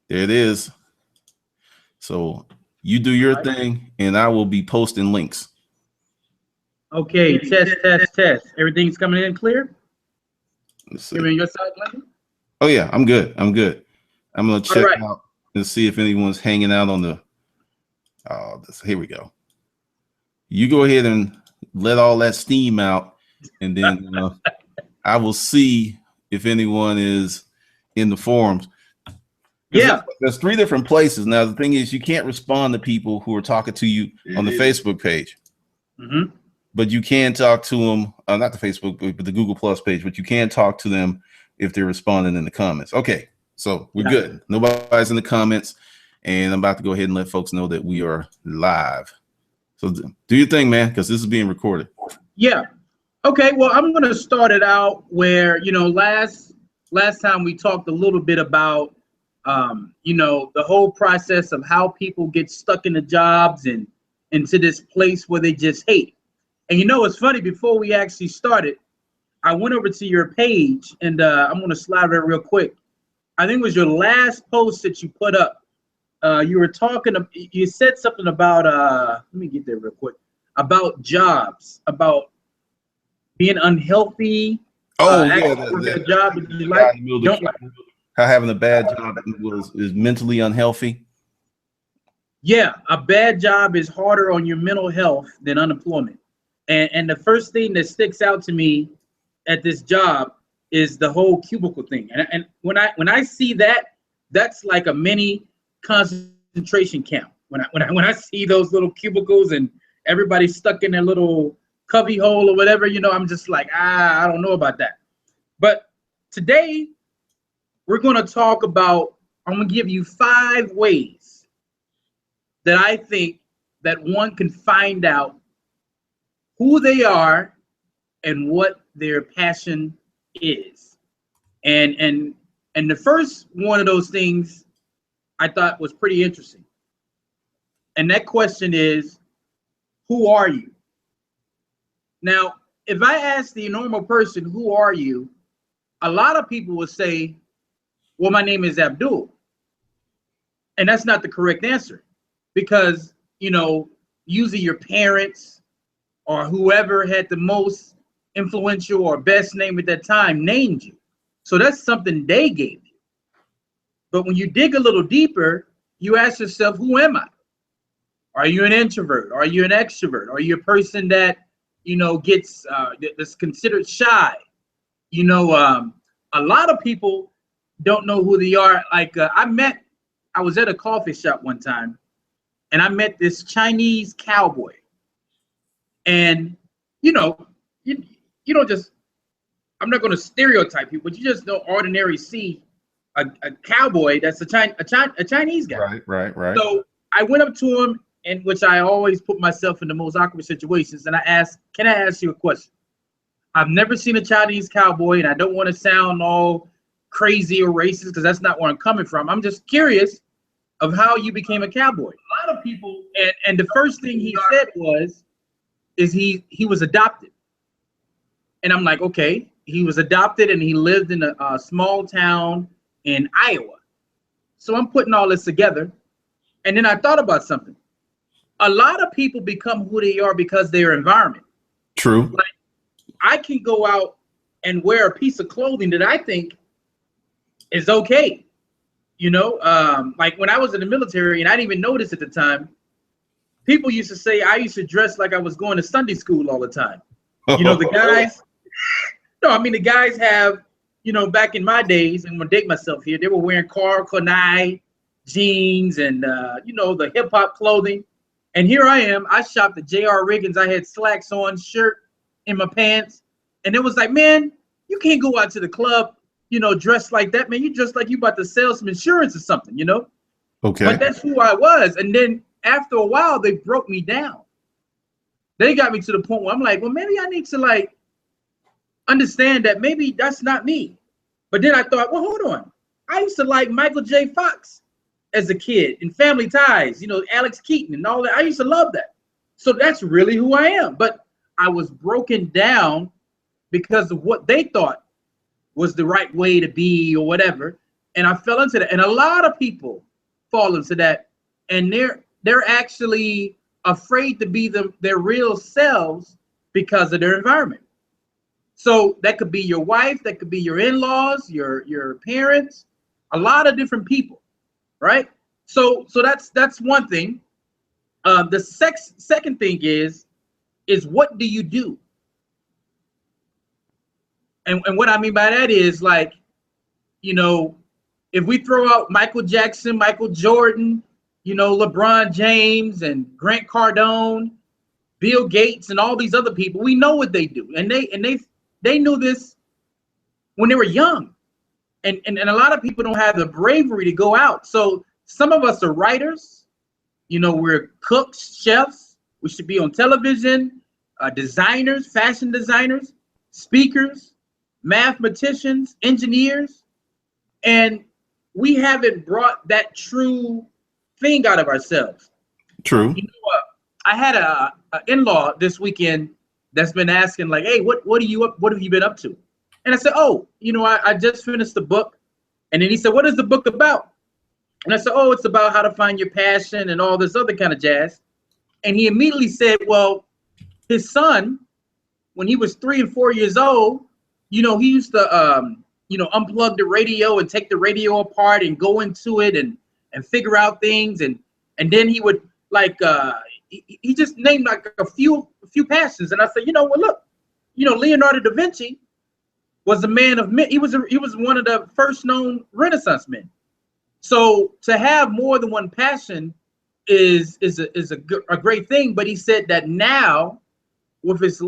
There it is. So you do your thing, and I will be posting links. Okay, test. Everything's coming in clear? Let's see. You mean your side, Lenny? Oh yeah, I'm good. I'm good. I'm gonna check right. out and see if anyone's hanging out on the. Oh, here we go. You go ahead and let all that steam out, and then I will see if anyone is in the forums. Yeah. There's 3 different places. Now, the thing is, you can't respond to people who are talking to you on the Facebook page. Mm-hmm. But you can talk to them, not the Facebook, but the Google Plus page, but you can talk to them if they're responding in the comments. Okay, so we're good. Nobody's in the comments, and I'm about to go ahead and let folks know that we are live. So do your thing, man, because this is being recorded. Yeah. Okay, well, I'm going to start it out where, last time we talked a little bit about, the whole process of how people get stuck in the jobs and into this place where they just hate. And it's funny, before we actually started, I went over to your page, and I'm going to slide it real quick. I think it was your last post that you put up. You were you said something about, let me get there real quick, about jobs, about being unhealthy. The job that you like, don't like. How having a bad job is mentally unhealthy. Yeah, a bad job is harder on your mental health than unemployment. And the first thing that sticks out to me at this job is the whole cubicle thing. And when I see that, that's like a mini concentration camp. When I see those little cubicles and everybody stuck in their little cubby hole or whatever, I'm just like, I don't know about that. But today we're going to talk about, I'm going to give you 5 ways that I think that one can find out who they are and what their passion is. And the first one of those things I thought was pretty interesting. And that question is, who are you? Now, if I ask the normal person, who are you? A lot of people will say, well, my name is Abdul. And that's not the correct answer, because, usually your parents or whoever had the most influential or best name at that time named you. So that's something they gave you. But when you dig a little deeper, you ask yourself, who am I? Are you an introvert? Are you an extrovert? Are you a person that, gets that's considered shy? A lot of people don't know who they are. Like I was at a coffee shop one time, and I met this Chinese cowboy. And you don't just, I'm not going to stereotype you, but you just don't ordinarily see a cowboy that's a Chinese guy. Right. So I went up to him, in which I always put myself in the most awkward situations, and I asked, can I ask you a question? I've never seen a Chinese cowboy, and I don't want to sound all crazy or racist, because that's not where I'm coming from. I'm just curious of how you became a cowboy. A lot of people, and the first thing he said is he was adopted. And I'm like, okay, he was adopted and he lived in a small town in Iowa. So I'm putting all this together. And then I thought about something. A lot of people become who they are because of their environment. True. Like, I can go out and wear a piece of clothing that I think is okay. Like when I was in the military, and I didn't even notice at the time, people used to say I used to dress like I was going to Sunday school all the time. The guys, the guys have, back in my days, and I'm gonna date myself here, they were wearing Carl Kanai jeans and, the hip hop clothing. And here I am, I shopped at J.R. Riggins. I had slacks on, shirt in my pants. And it was like, man, you can't go out to the club, dressed like that, man. You dress like you about to sell some insurance or something, Okay. But that's who I was. And then after a while, they broke me down. They got me to the point where I'm like, well, maybe I need to understand that maybe that's not me. But then I thought, well, hold on. I used to like Michael J. Fox as a kid in Family Ties, Alex Keaton and all that. I used to love that. So that's really who I am. But I was broken down because of what they thought was the right way to be or whatever. And I fell into that. And a lot of people fall into that, and they're actually afraid to be their real selves because of their environment. So that could be your wife, that could be your in-laws, your parents, a lot of different people, right? So that's one thing. The second thing is what do you do? And what I mean by that is, like, you know, if we throw out Michael Jackson, Michael Jordan, you know, LeBron James and Grant Cardone, Bill Gates, and all these other people, we know what they do, and they knew this when they were young, and a lot of people don't have the bravery to go out. So some of us are writers, you know, we're cooks, chefs. We should be on television, designers, fashion designers, speakers, mathematicians, engineers, and we haven't brought that true thing out of ourselves. True. You know what? I had a in-law this weekend that's been asking, like, hey, what have you been up to? And I said, oh, you know, I just finished the book. And then he said, what is the book about? And I said, oh, it's about how to find your passion and all this other kind of jazz. And he immediately said, well, his son, when he was 3 and 4 years old, you know, he used to, you know, unplug the radio and take the radio apart and go into it and figure out things. And then he would, like, he just named like a few passions. And I said, you know, well, look, you know, Leonardo da Vinci was a man of men. He was one of the first known Renaissance men. So to have more than one passion is a great thing. But he said that now, with his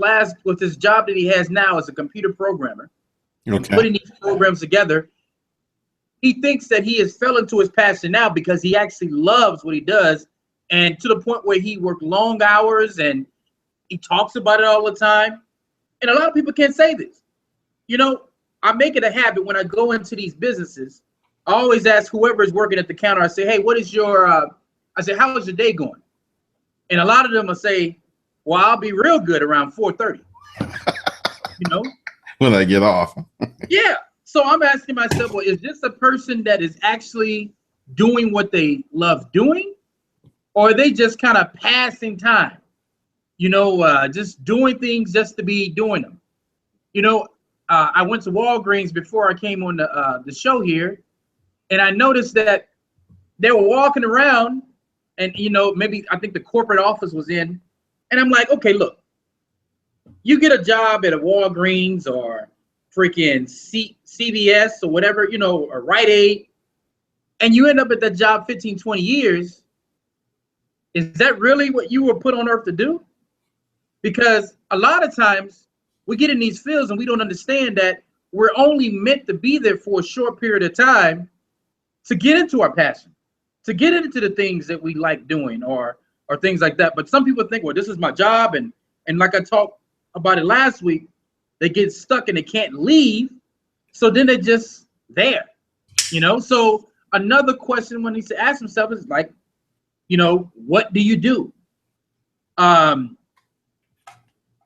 job that he has now as a computer programmer, and putting these programs together, he thinks that he has fell into his passion now because he actually loves what he does, and to the point where he worked long hours and he talks about it all the time. And a lot of people can't say this. You know, I make it a habit when I go into these businesses, I always ask whoever is working at the counter, I say, hey, what is your, I say, how is your day going? And a lot of them will say, well, I'll be real good around 4:30, you know? When I get off. Yeah. So I'm asking myself, well, is this a person that is actually doing what they love doing? Or are they just kind of passing time? You know, just doing things just to be doing them. You know, I went to Walgreens before I came on the show here, and I noticed that they were walking around, and, you know, maybe I think the corporate office was in, and I'm like, okay, look, you get a job at a Walgreens or freaking CVS or whatever, you know, or Rite Aid, and you end up at that job 15, 20 years. Is that really what you were put on earth to do? Because a lot of times we get in these fields and we don't understand that we're only meant to be there for a short period of time to get into our passion, to get into the things that we like doing or things like that. But some people think, well, this is my job. And like I talked about it last week, they get stuck and they can't leave. So then they're just there, you know? So another question one needs to ask himself is, like, you know, what do you do? And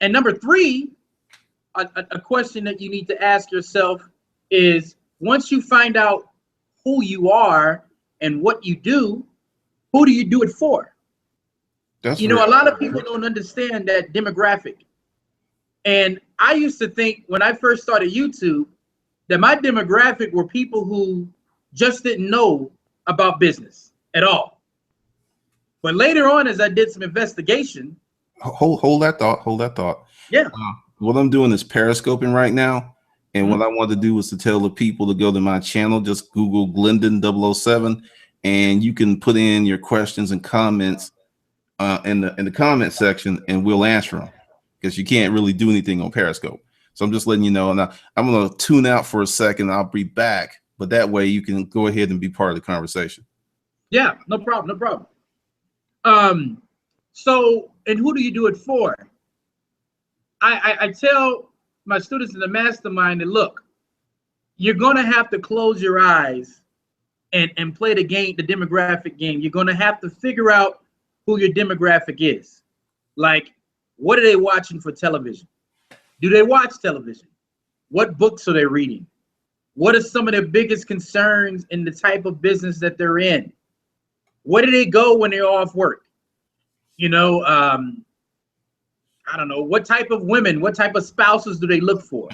number three, a question that you need to ask yourself is, once you find out who you are and what you do, who do you do it for? You know, a lot of people don't understand that demographic. And I used to think when I first started YouTube that my demographic were people who just didn't know about business at all. But later on, as I did some investigation. Hold that thought. Yeah. What I'm doing is periscoping right now. And what I want to do is to tell the people to go to my channel. Just Google Glendon 007, and you can put in your questions and comments in the comment section, and we'll answer them, because you can't really do anything on Periscope. So I'm just letting you know. Now I'm going to tune out for a second. I'll be back, but that way you can go ahead and be part of the conversation. Yeah, no problem, no problem. So, and who do you do it for? I tell my students in the mastermind that, look, you're going to have to close your eyes and play the game, the demographic game. You're going to have to figure out who your demographic is. Like, what are they watching for television? Do they watch television? What books are they reading? What are some of their biggest concerns in the type of business that they're in? Where do they go when they're off work? You know, I don't know, what type of women, what type of spouses do they look for?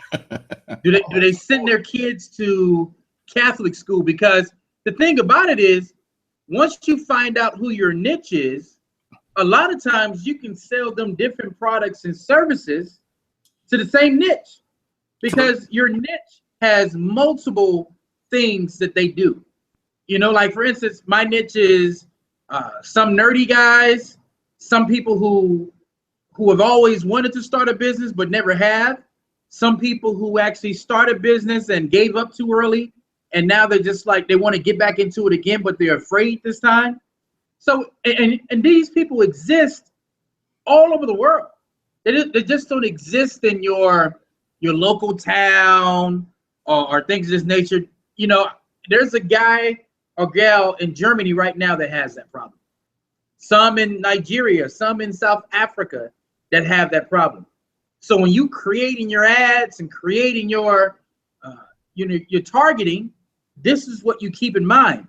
Do they send their kids to Catholic school? Because the thing about it is, once you find out who your niche is, a lot of times you can sell them different products and services to the same niche, because your niche has multiple things that they do. You know, like for instance, my niche is some nerdy guys, some people who have always wanted to start a business but never have, some people who actually started business and gave up too early, and now they're just like, they want to get back into it again, but they're afraid this time. So, and these people exist all over the world. They just don't exist in your local town or things of this nature. You know, there's a guy or gal in Germany right now that has that problem. Some in Nigeria, some in South Africa that have that problem. So when you creating your ads and creating your, your targeting, this is what you keep in mind,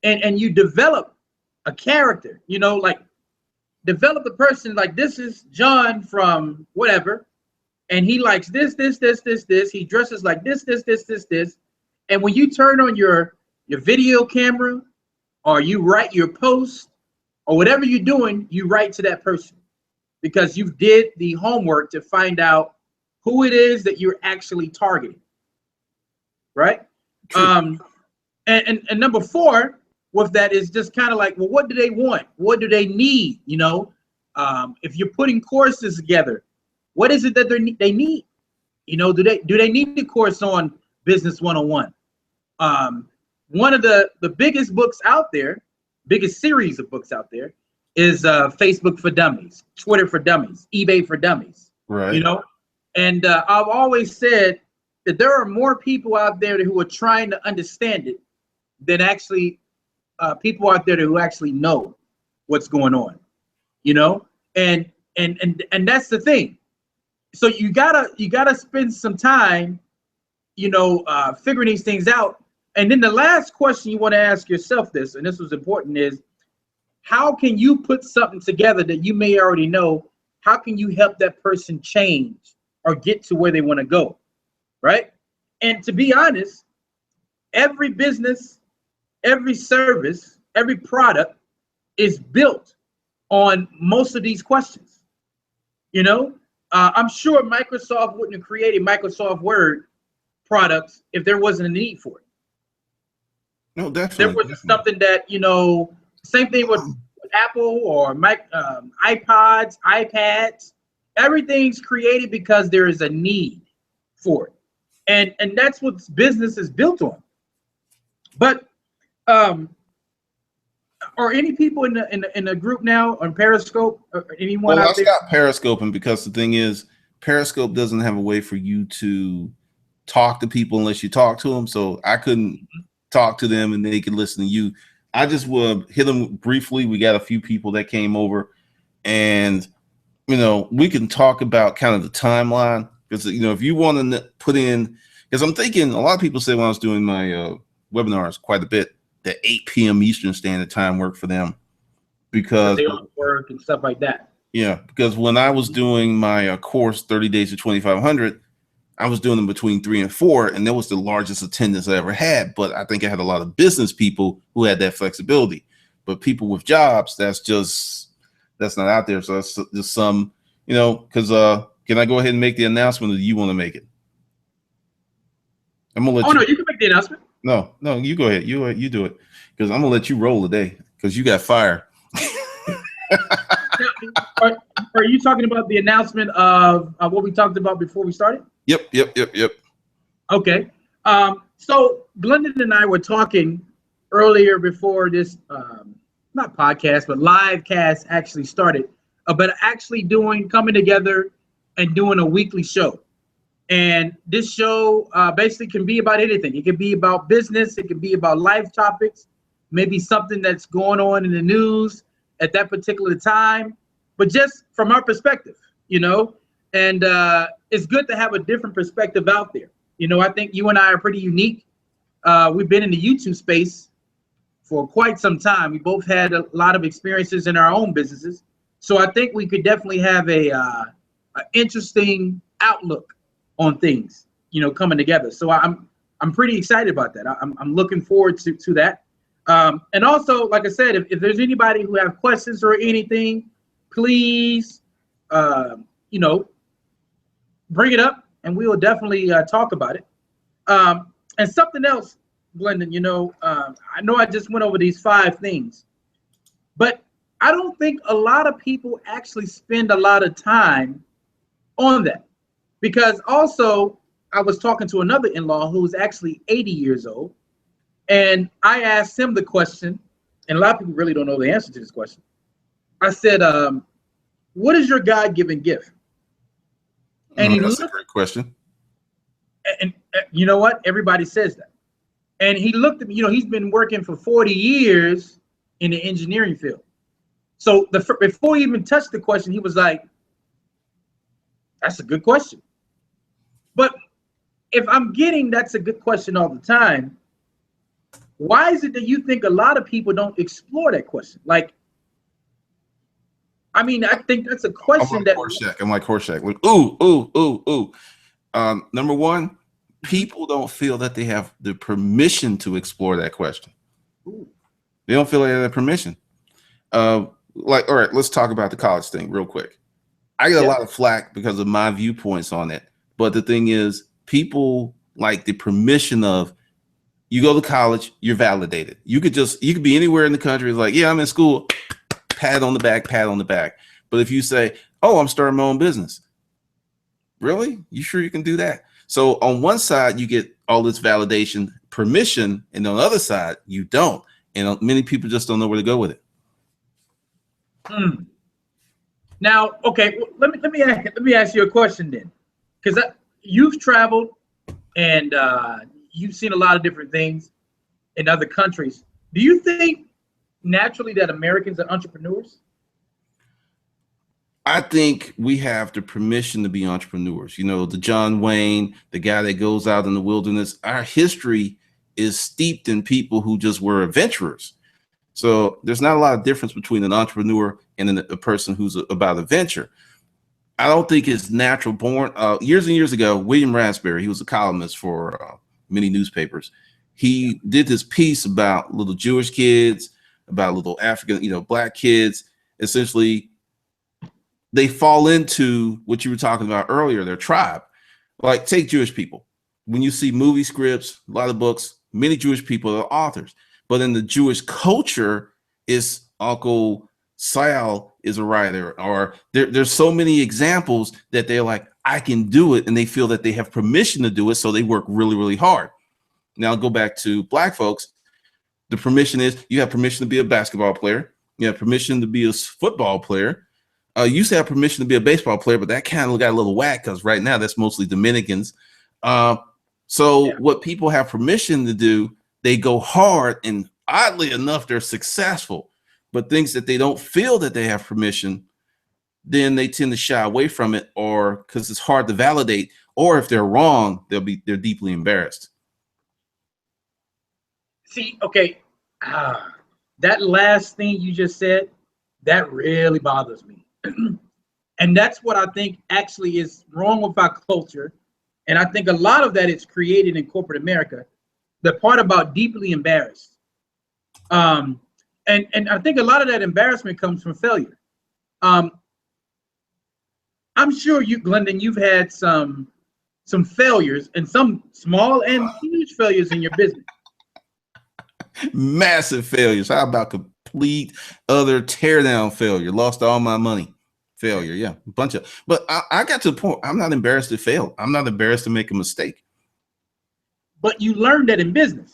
and you develop a character. You know, like develop the person. Like, this is John from whatever, and he likes this. He dresses like this. And when you turn on your video camera, or you write your post, or whatever you're doing, you write to that person, because you did the homework to find out who it is that you're actually targeting, right? And number 4 with that is just kind of like, well, what do they want? What do they need? You know, if you're putting courses together, what is it that they need? You know, do they need a course on Business 101? One of the biggest books out there, biggest series of books out there, is Facebook for Dummies, Twitter for Dummies, eBay for Dummies. Right. You know, and I've always said that there are more people out there who are trying to understand it than actually people out there who actually know what's going on. You know, and that's the thing. So you gotta spend some time, you know, figuring these things out. And then the last question you want to ask yourself, and this was important, is how can you put something together that you may already know? How can you help that person change or get to where they want to go, right? And to be honest, every business, every service, every product is built on most of these questions. You know, I'm sure Microsoft wouldn't have created Microsoft Word products if there wasn't a need for it. No, definitely. There was something that, you know, same thing with Apple or iPods, iPads. Everything's created because there is a need for it, and that's what business is built on. But are any people in the group now on Periscope? Or anyone Well, out there? I stopped Periscoping because the thing is, Periscope doesn't have a way for you to talk to people unless you talk to them. So I couldn't talk to them and they could listen to you. I just would hit them briefly. We got a few people that came over, and you know, we can talk about kind of the timeline, because you know, if you want to put in, because I'm thinking a lot of people say when I was doing my webinars quite a bit that 8 p.m. Eastern Standard Time worked for them, because they all work and stuff like that. Yeah, because when I was doing my course 30 Days to 2,500, I was doing them between 3 and 4, and that was the largest attendance I ever had. But I think I had a lot of business people who had that flexibility. But people with jobs, that's not out there. So that's just some, you know, because can I go ahead and make the announcement, or do you want to make it? I'm gonna let no, you can make the announcement. No, you go ahead. You do it, because I'm gonna let you roll today, because you got fired. Are you talking about the announcement of what we talked about before we started? Yep. Okay. So Glendon and I were talking earlier before this, not podcast, but live cast actually started, about actually coming together and doing a weekly show. And this show basically can be about anything. It can be about business. It can be about life topics, maybe something that's going on in the news at that particular time, but just from our perspective, you know. And it's good to have a different perspective out there. You know, I think you and I are pretty unique. We've been in the YouTube space for quite some time. We both had a lot of experiences in our own businesses. So I think we could definitely have a interesting outlook on things, you know, coming together. So I'm pretty excited about that. I'm looking forward to that. And also, like I said, if there's anybody who have questions or anything, please, you know, bring it up and we will definitely talk about it. And something else, Glendon, you know I just went over these 5 things, but I don't think a lot of people actually spend a lot of time on that. Because also, I was talking to another in-law who's actually 80 years old, and I asked him the question, and a lot of people really don't know the answer to this question. I said, what is your God-given gift? And that's a great question. And you know what? Everybody says that. And he looked at me, you know, he's been working for 40 years in the engineering field. So before he even touched the question, he was like, that's a good question. But if I'm getting that's a good question all the time, why is it that you think a lot of people don't explore that question? Like, I mean, I think that's a question I'm like Horseshack. Like, ooh. Number one, people don't feel that they have the permission to explore that question. Ooh. They don't feel like they have permission. Like, all right, let's talk about the college thing real quick. I get a lot of flack because of my viewpoints on it. But the thing is, people like the permission of, you go to college, you're validated. You could be anywhere in the country. It's like, yeah, I'm in school, pat on the back. But if you say, oh, I'm starting my own business, really? You sure you can do that? So on one side, you get all this validation, permission, and on the other side, you don't. And many people just don't know where to go with it. Now, okay, well, let me ask you a question then, because you've traveled and you've seen a lot of different things in other countries. Do you think naturally that Americans are entrepreneurs? I think we have the permission to be entrepreneurs. You know, the John Wayne, the guy that goes out in the wilderness. Our history is steeped in people who just were adventurers. So there's not a lot of difference between an entrepreneur and a person who's about adventure. I don't think it's natural born. Years and years ago, William Raspberry, he was a columnist for many newspapers. He did this piece about little Jewish kids, about little African, black kids. Essentially, they fall into what you were talking about earlier, their tribe. Like, take Jewish people. When you see movie scripts, a lot of books, many Jewish people are authors. But in the Jewish culture, is Uncle Sal is a writer, or there's so many examples that they're like, I can do it, and they feel that they have permission to do it, so they work really, really hard. Now I'll go back to black folks. The permission is, you have permission to be a basketball player, you have permission to be a football player. You used to have permission to be a baseball player, but that kind of got a little whack because right now that's mostly Dominicans. What people have permission to do, they go hard, and oddly enough, they're successful. But things that they don't feel that they have permission, then they tend to shy away from it, or because it's hard to validate, or if they're wrong, they're deeply embarrassed. See, okay, that last thing you just said, that really bothers me. And that's what I think actually is wrong with our culture. And I think a lot of that is created in corporate America. The part about deeply embarrassed. And I think a lot of that embarrassment comes from failure. I'm sure you, Glendon, you've had some failures, and some small and huge failures in your business. Massive failures. How about complete other tear down failure? Lost all my money. Failure, yeah, a bunch of. But I got to the point. I'm not embarrassed to fail. I'm not embarrassed to make a mistake. But you learned that in business.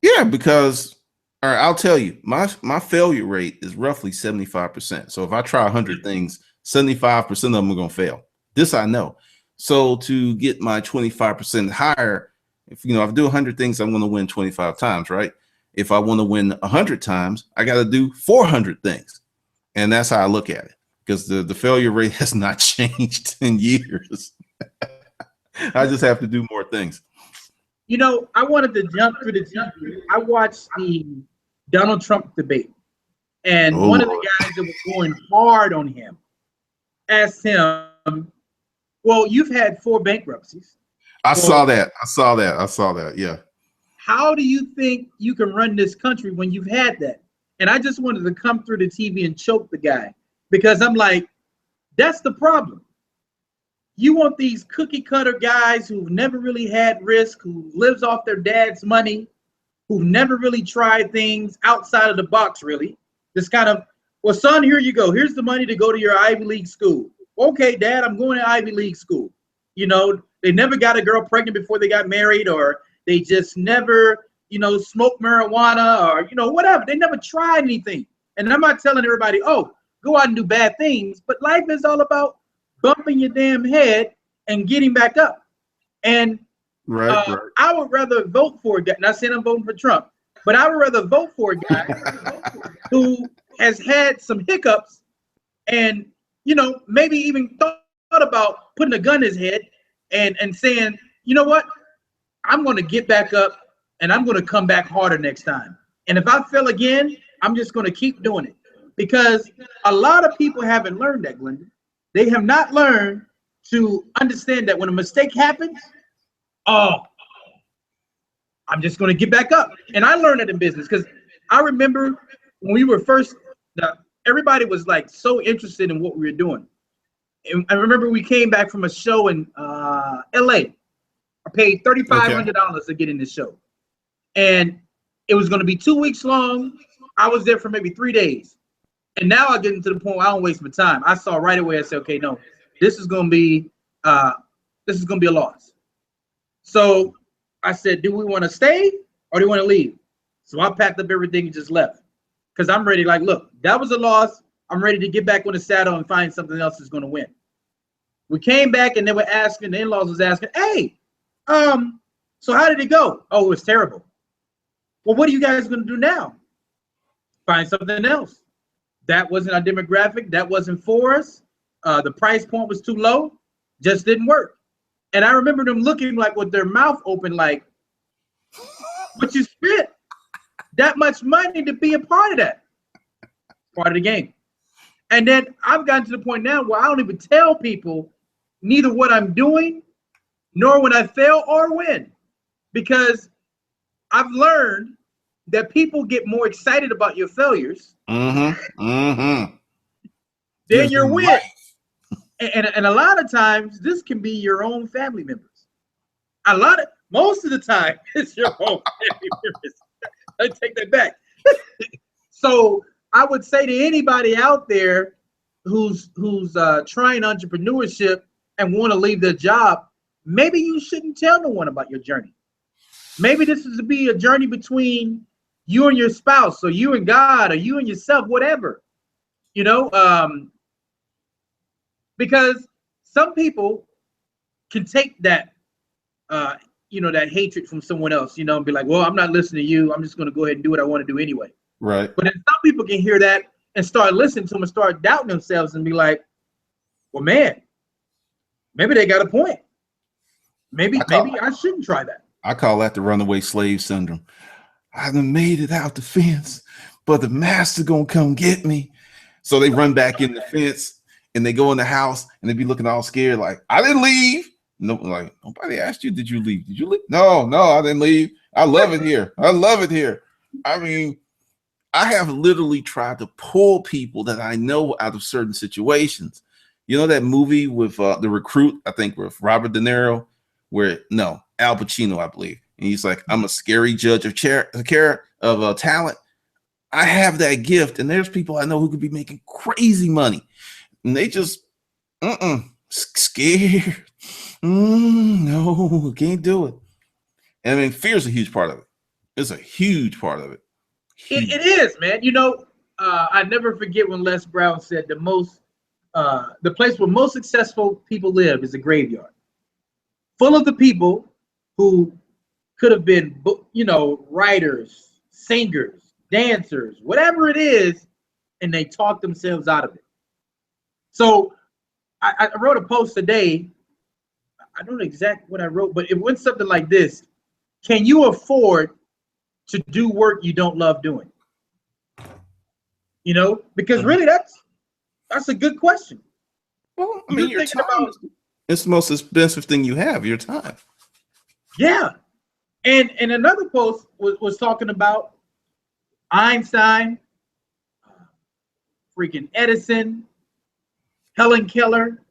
Yeah, because, all right, I'll tell you, my failure rate is roughly 75%. So if I try 100 things, 75% of them are going to fail. This I know. So to get my 25% higher, if I do 100 things, I'm going to win 25 times, right? If I want to win 100 times, I got to do 400 things. And that's how I look at it, because the failure rate has not changed in years. I just have to do more things. You know, I wanted to jump through the TV. I watched the Donald Trump debate, and Oh one of the Lord. guys that was going hard on him asked him, "Well, you've had 4 bankruptcies. I Well, saw that. I saw that. I saw that. Yeah. how do you think you can run this country when you've had that?" And I just wanted to come through the TV and choke the guy because I'm like, that's the problem. You want these cookie cutter guys who've never really had risk, who lives off their dad's money, who've never really tried things outside of the box, really. This kind of, well, son, here you go. Here's the money to go to your Ivy League school. Okay, Dad, I'm going to Ivy League school. You know, they never got a girl pregnant before they got married, or they just never, you know, smoked marijuana, or, you know, whatever. They never tried anything. And I'm not telling everybody, oh, go out and do bad things, but life is all about bumping your damn head and getting back up. And Right. I would rather vote for a guy, not saying I'm voting for Trump, but I would rather vote for a guy who has had some hiccups and, you know, maybe even thought about putting a gun in his head and saying, you know what, I'm going to get back up and I'm going to come back harder next time. And if I fail again, I'm just going to keep doing it. Because a lot of people haven't learned that, Glenda. They have not learned to understand that when a mistake happens, oh, I'm just going to get back up. And I learned it in business because I remember when we were first, everybody was like so interested in what we were doing. And I remember we came back from a show in LA. I paid $3,500 to get in this show. And it was going to be 2 weeks long. I was there for maybe 3 days. And now I get into the point where I don't waste my time. I saw right away, I said, okay, no, this is going to be a loss. So I said, do we want to stay or do we want to leave? So I packed up everything and just left. Because I'm ready, like, look, that was a loss. I'm ready to get back on the saddle and find something else that's going to win. We came back and they were asking, the in-laws was asking, hey, so how did it go? Oh, it was terrible. Well, what are you guys going to do now? Find something else. That wasn't our demographic. That wasn't for us. The price point was too low. Just didn't work. And I remember them looking like with their mouth open, like, but you spent that much money to be a part of that. Part of the game. And then I've gotten to the point now where I don't even tell people neither what I'm doing, nor when I fail or win. Because I've learned that people get more excited about your failures than your win. Right. And a lot of times this can be your own family members. Most of the time it's your own family members. I take that back. So I would say to anybody out there who's trying entrepreneurship and want to leave their job, maybe you shouldn't tell no one about your journey. Maybe this is to be a journey between you and your spouse, or you and God, or you and yourself, whatever. You know, because some people can take that, that hatred from someone else, and be like, well, I'm not listening to you. I'm just going to go ahead and do what I want to do anyway. Right. But then some people can hear that and start listening to them and start doubting themselves and be like, well, man, maybe they got a point. Maybe I shouldn't try that. I call that the runaway slave syndrome. I done made it out the fence, but the master gonna come get me. So they run back in the fence and they go in the house and they be looking all scared, like, I didn't leave. No, like, nobody asked you, did you leave? Did you leave? No, I didn't leave. I love it here. I love it here. I mean, I have literally tried to pull people that I know out of certain situations. You know that movie with The Recruit, I think with Robert De Niro, Al Pacino, I believe. And he's like, I'm a scary judge of talent. I have that gift. And there's people I know who could be making crazy money. And they just, scared. No, can't do it. And I mean, fear is a huge part of it. It's a huge part of it. It is, man. I never forget when Les Brown said the place where most successful people live is a graveyard. Full of the people who could have been, writers, singers, dancers, whatever it is, and they talk themselves out of it. So I wrote a post today. I don't know exactly what I wrote, but it went something like this. Can you afford to do work you don't love doing? You know, because really that's a good question. Well, I mean, You're your thinking time about, is it's the most expensive thing you have, your time. yeah. And another post was talking about Einstein, freaking Edison, Helen Keller,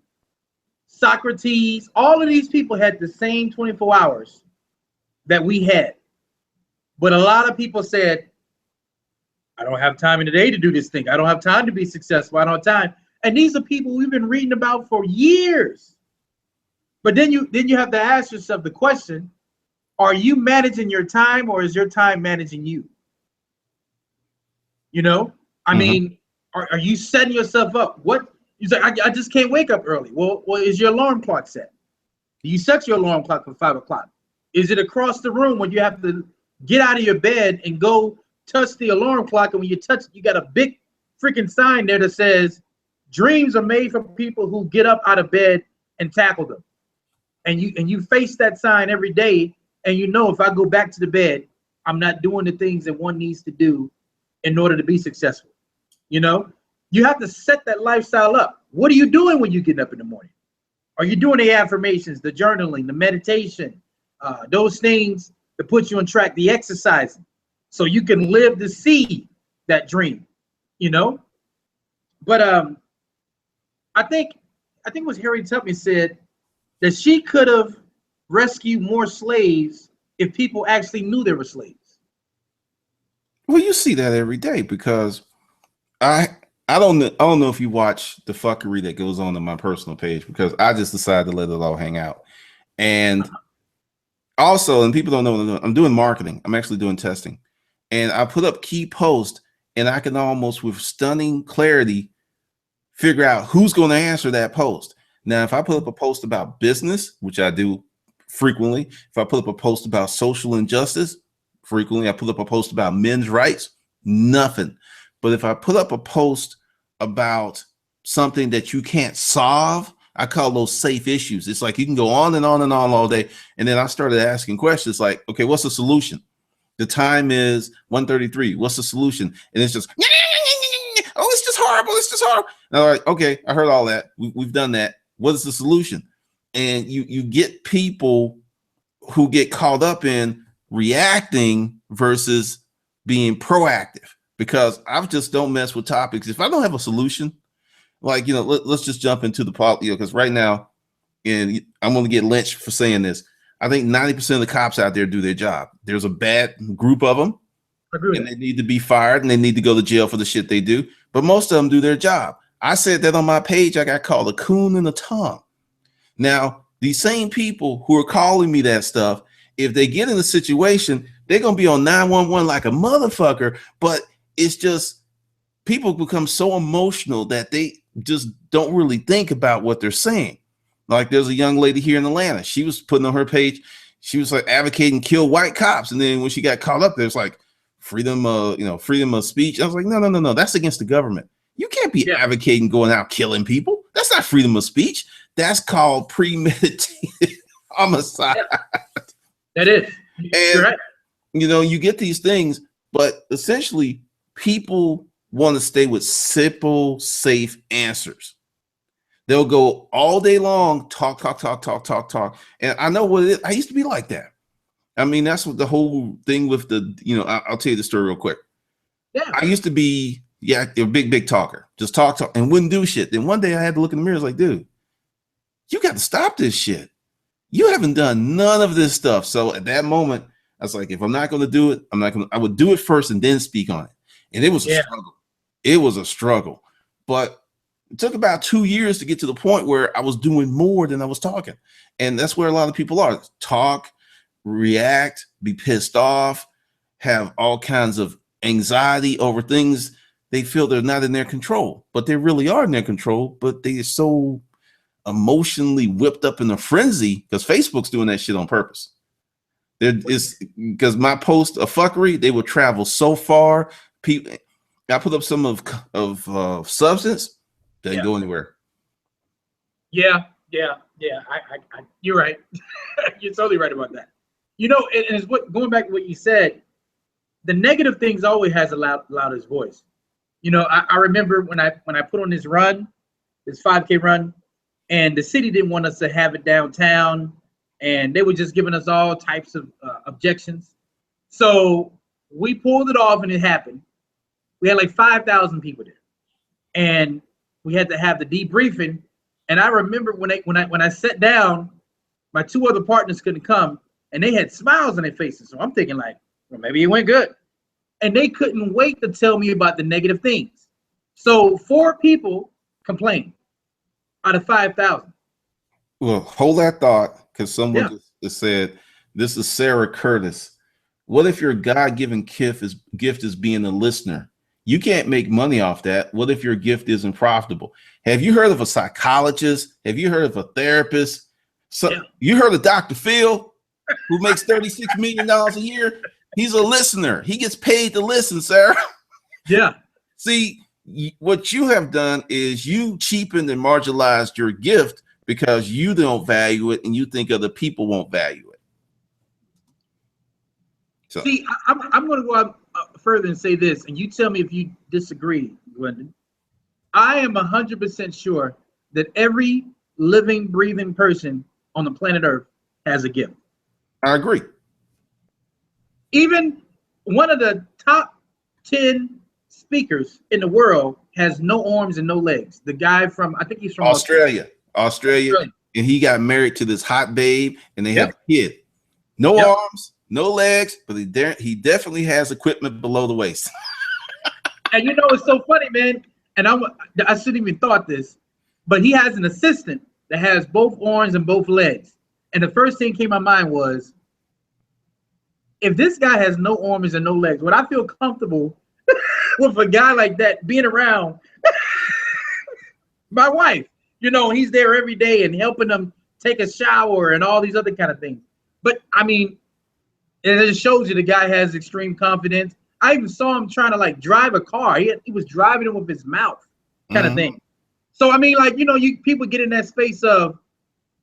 Socrates. All of these people had the same 24 hours that we had. But a lot of people said, I don't have time in the day to do this thing. I don't have time to be successful. I don't have time. And these are people we've been reading about for years. But then you have to ask yourself the question, are you managing your time or is your time managing you? You know, I mean, are you setting yourself up? What you say? I just can't wake up early. Well, is your alarm clock set? Do you set your alarm clock for 5 o'clock? Is it across the room when you have to get out of your bed and go touch the alarm clock? And when you touch it, you got a big freaking sign there that says, "Dreams are made for people who get up out of bed and tackle them." And you face that sign every day, and you know if I go back to the bed, I'm not doing the things that one needs to do in order to be successful. You know, you have to set that lifestyle up. What are you doing when you get up in the morning? Are you doing the affirmations, the journaling, the meditation, those things that put you on track, the exercising, so you can live to see that dream, you know? But I think it was Harriet Tubman said that she could have rescued more slaves if people actually knew they were slaves. Well, you see that every day because I don't know if you watch the fuckery that goes on my personal page because I just decided to let it all hang out. And also, and people don't know, I'm doing marketing. I'm actually doing testing. And I put up key posts and I can almost with stunning clarity figure out who's going to answer that post. Now, if I put up a post about business, which I do frequently, if I put up a post about social injustice, frequently, I put up a post about men's rights, nothing. But if I put up a post about something that you can't solve, I call those safe issues. It's like you can go on and on and on all day. And then I started asking questions like, okay, what's the solution? The time is 1:33. What's the solution? And it's just, oh, it's just horrible. It's just horrible. And I'm like, okay, I heard all that. We've done that. What is the solution? And you get people who get caught up in reacting versus being proactive because I just don't mess with topics. If I don't have a solution, like, let's just jump into the because right now, and I'm going to get lynched for saying this. I think 90% of the cops out there do their job. There's a bad group of them and they need to be fired and they need to go to jail for the shit they do. But most of them do their job. I said that on my page. I got called a coon and a tom. Now, these same people who are calling me that stuff, if they get in a situation, they're going to be on 911 like a motherfucker. But it's just people become so emotional that they just don't really think about what they're saying. Like there's a young lady here in Atlanta. She was putting on her page. She was like advocating kill white cops. And then when she got caught up, there's like freedom of speech. I was like, no. That's against the government. You can't be advocating going out killing people. That's not freedom of speech. That's called premeditated homicide. That is. And, right. You get these things, but essentially people want to stay with simple, safe answers. They'll go all day long, talk. And I know what it is. I used to be like that. I mean, that's what the whole thing with I'll tell you the story real quick. Yeah. I used to be, a big talker. Just talk, and wouldn't do shit. Then one day I had to look in the mirror. I was like, dude, you got to stop this shit. You haven't done none of this stuff. So at that moment, I was like, if I'm not going to do it, I would do it first and then speak on it. And it was a struggle. It was a struggle. But it took about 2 years to get to the point where I was doing more than I was talking. And that's where a lot of people are. Talk, react, be pissed off, have all kinds of anxiety over things they feel they're not in their control, but they really are in their control, but they are so emotionally whipped up in a frenzy because Facebook's doing that shit on purpose. There is because my post of fuckery, they will travel so far. People, I put up some of substance, doesn't go anywhere. Yeah, Yeah. You're right. You're totally right about that. You know, and it's what going back to what you said. The negative things always has a loudest voice. You know, I remember when I put on this run, this 5K run, and the city didn't want us to have it downtown, and they were just giving us all types of objections. So we pulled it off, and it happened. We had like 5,000 people there, and we had to have the debriefing. And I remember when I sat down, my two other partners couldn't come, and they had smiles on their faces. So I'm thinking like, well, maybe it went good. And they couldn't wait to tell me about the negative things. So 4 people complained out of 5,000. Well, hold that thought, because someone just said, this is Sarah Curtis. What if your God-given gift is being a listener? You can't make money off that. What if your gift isn't profitable? Have you heard of a psychologist? Have you heard of a therapist? You heard of Dr. Phil, who makes $36 million a year? He's a listener. He gets paid to listen, Sarah. Yeah. See, what you have done is you cheapened and marginalized your gift because you don't value it and you think other people won't value it. So. See, I'm going to go out further and say this, and you tell me if you disagree, Glendon. I am 100% sure that every living, breathing person on the planet Earth has a gift. I agree. Even one of the top 10 speakers in the world has no arms and no legs. The guy from, I think he's from Australia. And he got married to this hot babe, and they have a kid. No arms, no legs, but he definitely has equipment below the waist. And you know, it's so funny, man. And I shouldn't even thought this, but he has an assistant that has both arms and both legs. And the first thing came to my mind was, if this guy has no arms and no legs, would I feel comfortable with a guy like that being around my wife? You know, he's there every day and helping them take a shower and all these other kind of things. But I mean, it just shows you the guy has extreme confidence. I even saw him trying to like drive a car. He was driving it with his mouth, kind of thing. So I mean, like, you know, people get in that space of,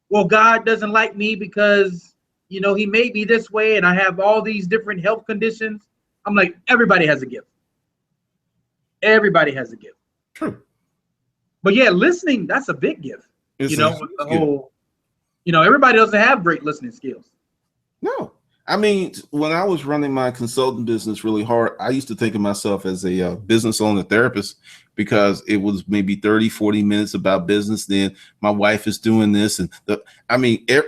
well, God doesn't like me because, you know, he made me this way and I have all these different health conditions. I'm like, everybody has a gift. Everybody has a gift. True. But yeah, listening, that's a big gift. You know, with the whole, you know, everybody doesn't have great listening skills. No. I mean, when I was running my consulting business really hard, I used to think of myself as a business owner therapist, because it was maybe 30, 40 minutes about business. Then my wife is doing this. And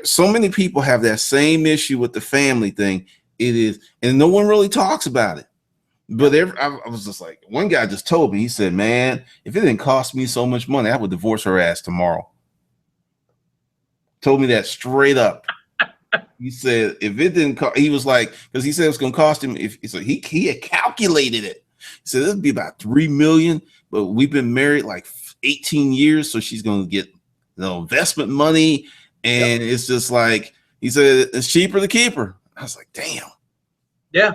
so many people have that same issue with the family thing. It is, and no one really talks about it. But I was just like, one guy just told me, he said, man, if it didn't cost me so much money, I would divorce her ass tomorrow. Told me that straight up. He said, if it didn't cost, he was like, because he said it's going to cost him. He had calculated it. He said it'd be about $3 million, but we've been married like 18 years, so she's going to get investment money, and it's just like, he said it's cheaper to keep her. I was like, damn. Yeah,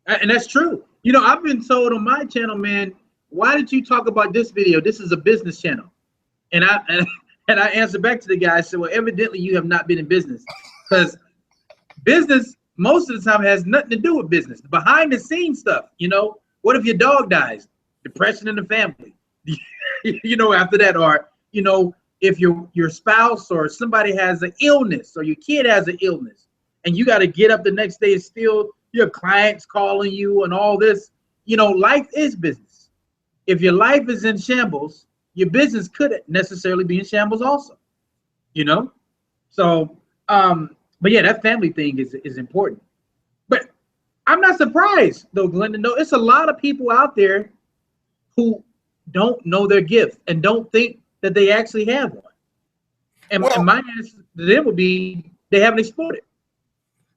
and that's true. You know, I've been told on my channel, man, why did you talk about this video? This is a business channel, and I answered back to the guy. I said, well, evidently you have not been in business. Because business, most of the time, has nothing to do with business. The behind the scenes stuff, you know, what if your dog dies? Depression in the family, you know, after that, or, you know, if your spouse or somebody has an illness, or your kid has an illness, and you got to get up the next day and still your clients calling you and all this, you know, life is business. If your life is in shambles, your business couldn't necessarily be in shambles also, you know? So, but yeah, that family thing is important. But I'm not surprised though, Glendon. No, it's a lot of people out there who don't know their gift and don't think that they actually have one. And my answer to them would be they haven't explored it.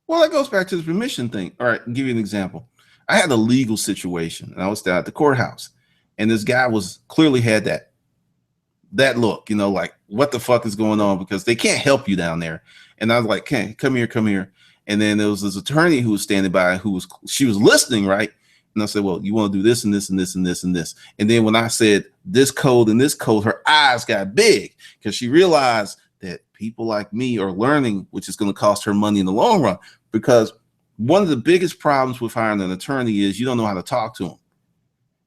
Well, that goes back to the permission thing. All right, I'll give you an example. I had a legal situation, and I was down at the courthouse, and this guy clearly had that look, you know, like, what the fuck is going on? Because they can't help you down there. And I was like, "Okay, come here. And then there was this attorney who was standing by, she was listening, right? And I said, well, you want to do this and this and this and this and this. And then when I said this code and this code, her eyes got big because she realized that people like me are learning, which is going to cost her money in the long run. Because one of the biggest problems with hiring an attorney is you don't know how to talk to them.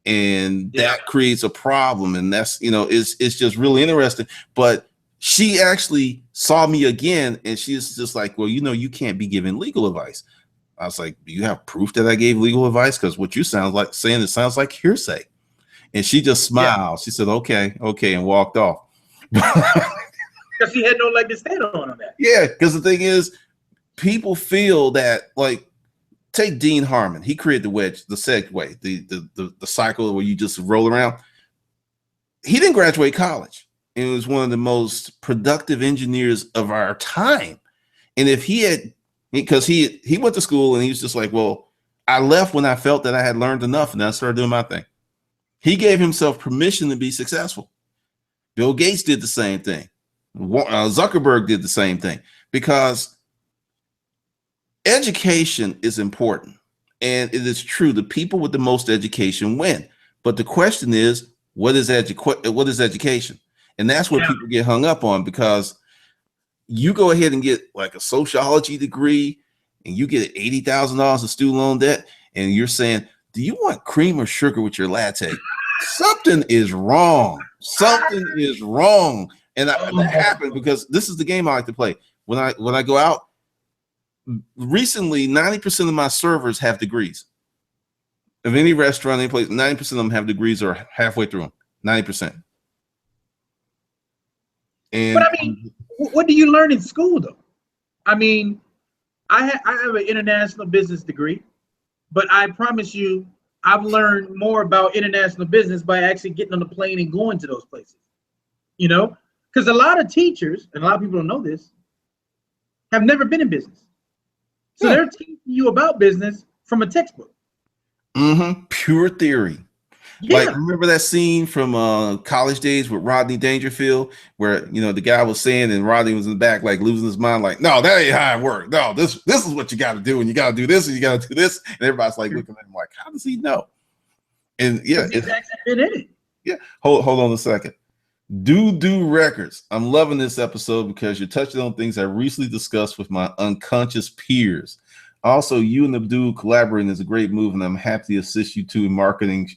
And that creates a problem. And that's, it's just really interesting. But she actually saw me again, and she's just like, well, you can't be giving legal advice. I was like, do you have proof that I gave legal advice? Because what you sound like saying, it sounds like hearsay. And she just smiled. She said, okay, and walked off. Because she had no leg to stand on that. Yeah, because the thing is, people feel that, like, take Dean Harmon. He created the Segway, the cycle where you just roll around. He didn't graduate college. He was one of the most productive engineers of our time. And if he had, because he went to school and he was just like, well, I left when I felt that I had learned enough, and I started doing my thing. He gave himself permission to be successful. Bill Gates did the same thing. Zuckerberg did the same thing, because education is important. And it is true, the people with the most education win. But the question is, what is education? And that's what people get hung up on, because you go ahead and get like a sociology degree and you get $80,000 in student loan debt, and you're saying, do you want cream or sugar with your latte? Something is wrong. Something is wrong. And that happened because this is the game I like to play. When I go out, recently, 90% of my servers have degrees. Of any restaurant, any place, 90% of them have degrees or halfway through them. 90%. And but I mean, what do you learn in school, though? I mean, I have an international business degree, but I promise you, I've learned more about international business by actually getting on the plane and going to those places. Because a lot of teachers, and a lot of people don't know this, have never been in business. So they're teaching you about business from a textbook. Pure theory. Yeah. Like, remember that scene from College Days with Rodney Dangerfield, where the guy was saying, and Rodney was in the back, like losing his mind, like, no, that ain't how it works. No, this is what you got to do, and you got to do this, and you got to do this, and everybody's like looking at him like, how does he know? And he's actually been in it. Yeah, hold on a second. Do Records. I'm loving this episode because you're touching on things I recently discussed with my unconscious peers. Also, you and Abdul collaborating is a great move, and I'm happy to assist you two in marketing